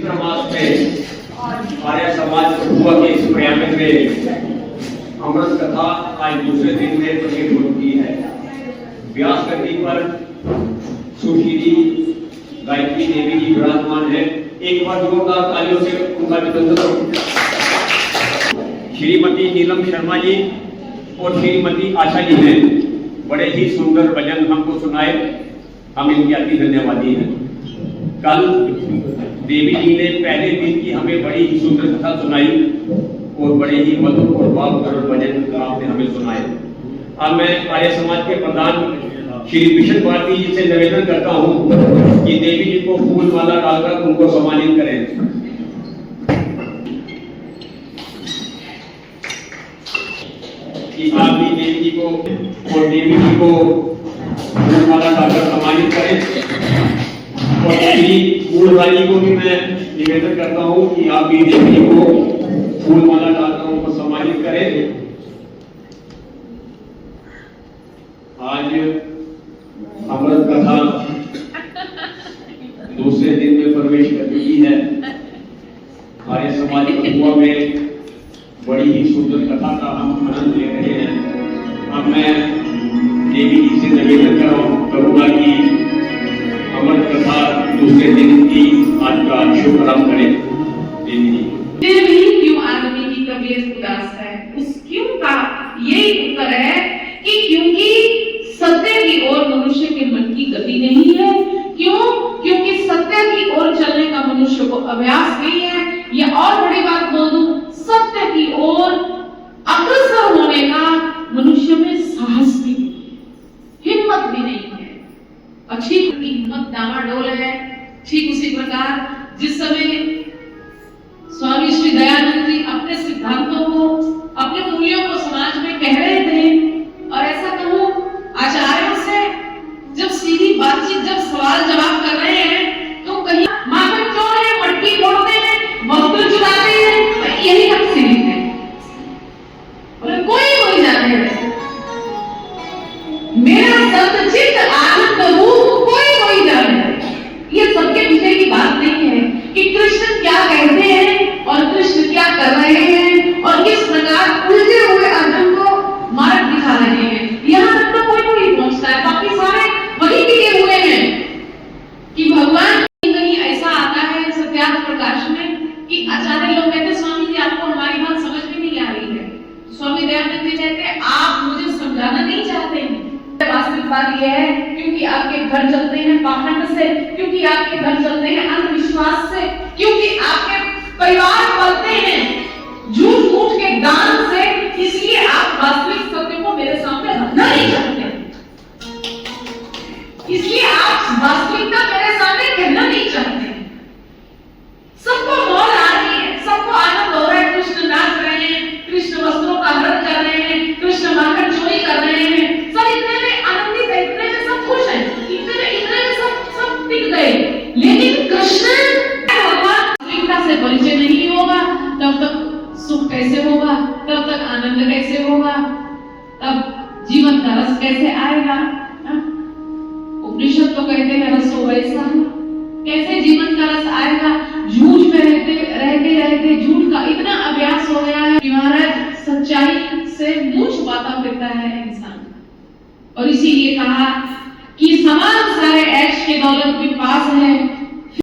मास में आर्य समाज हुआ के इस प्रयागराज में अमृत कथा आज दूसरे दिन में प्रकट हो चुकी है। व्यास गद्दी पर सुशीली गायत्री देवी जी विराजमान है। एक बार जोरदार तालियों से उनका अभिनंदन। श्रीमती नीलम शर्मा जी और श्रीमती आशा जी ने बड़े ही सुंदर भजन हमको सुनाए, हम इनके अति धन्यवादी हैं। कल देवी जी ने पहले दिन की हमें बड़ी ही सुंदर कथा सुनाई और बड़े ही मधुर और भावपूर्ण भजन आपने हमें सुनाए। अब मैं आर्य समाज के प्रधान श्री विष्णु भारती जी से निवेदन करता हूं कि देवी जी को फूल माला डालकर उनको सम्मानित करें। कि आप भी देवी जी को और देवी जी को फूल माला डालकर सम्मानित करें। और श्री फूलरानी को भी मैं निवेदन करता हूं कि आप भी देवी जी को फूल माला डालकर उनको सम्मानित करें। आज अमृत कथा दूसरे दिन में प्रवेश कर चुकी है। आर्य समाज हुआ में बड़ी ही सुंदर कथा का हम आनंद ले रहे हैं। अब मैं देवी जी से निवेदन करूंगा कि अमृत कथा दूसरे दिन की आज का शुभारंभ करें। देवी जी फिर भी क्यों आदमी की तबीयत उदास है? उस क्यों का यही उत्तर है कि क्योंकि सत्य की ओर मनुष्य के मन की गति नहीं है। क्यों? क्योंकि सत्य की ओर चलने का मनुष्य को अभ्यास नहीं है। या और बड़ी बात बोल दूं, सत्य की ओर अग्रसर होने का मनुष्य में साहस भी नहीं है, हिम्मत भी नहीं है। अच्छी हिम्मत डामाडोल है। ठीक उसी प्रकार जिस समय स्वामी श्री दयानंद जी अपने सिद्धांतों को, अपने मूल्यों को समाज में कह रहे थे, और ऐसा कहूं आचार्यों से जब सीधी बातचीत, जब सवाल जवाब कर रहे हैं तो कहीं माथा चोर है, मटकी फोड़ते हैं, वस्त्र चुराते हैं, यही तक सीमित है। और कोई जाने मेरा सतचित आनंद रूप कोई जाने। ये सबके विषय की बात नहीं है कि कृष्ण क्या कहते हैं और कृष्ण क्या कर रहे हैं और किस प्रकार उलझे हुए अर्जुन को मार्ग दिखा रहे हैं। यहाँ तक तो कोई पहुंचता है, बाकी सारे वही टिके हुए हैं कि भगवान कहीं ऐसा आता है सत्यार्थ प्रकाश में कि आचार्य लोग कहते स्वामी जी आपको हमारी बात समझ में नहीं आ रही है। स्वामी दयानंद जी कहते आप मुझे समझाना नहीं चाहते हैं। वास्तविक बात यह है क्योंकि आपके घर चलते हैं पाखंड से, क्योंकि आपके घर चलते हैं अंधविश्वास से, क्योंकि आपके परिवार पलते हैं झूठ मूठ के दान से, इसलिए आप वास्तविक सत्य को मेरे सामने रखना नहीं चाहते। इसलिए आप वास्तविकता मेरे सामने कहना नहीं चाहते। सबको मौज आ रही है, सबको आनंद हो रहा है, कृष्ण नाच रहे हैं, कृष्ण वस्त्रों का हरण कर रहे हैं, कृष्ण माखन चोरी कर रहे हैं, सब इतने में आनंदित है, इतने में सब खुश हैं, इतने में सब टिक गए। लेकिन कृष्ण वास्तविकता से परिचय नहीं होगा तब तक सुख कैसे होगा, तब तक आनंद कैसे होगा, तब जीवन का रस कैसे आएगा? उपनिषद तो कहते हैं रसो वैसा, कैसे जीवन का रस आएगा? झूठ में रहते रहते झूठ का इतना अभ्यास हो गया है कि महाराज सच्चाई से मुंह छुपाता फिरता है इंसान। और इसीलिए कहा कि समान सारे ऐश के दौलत भी पास है,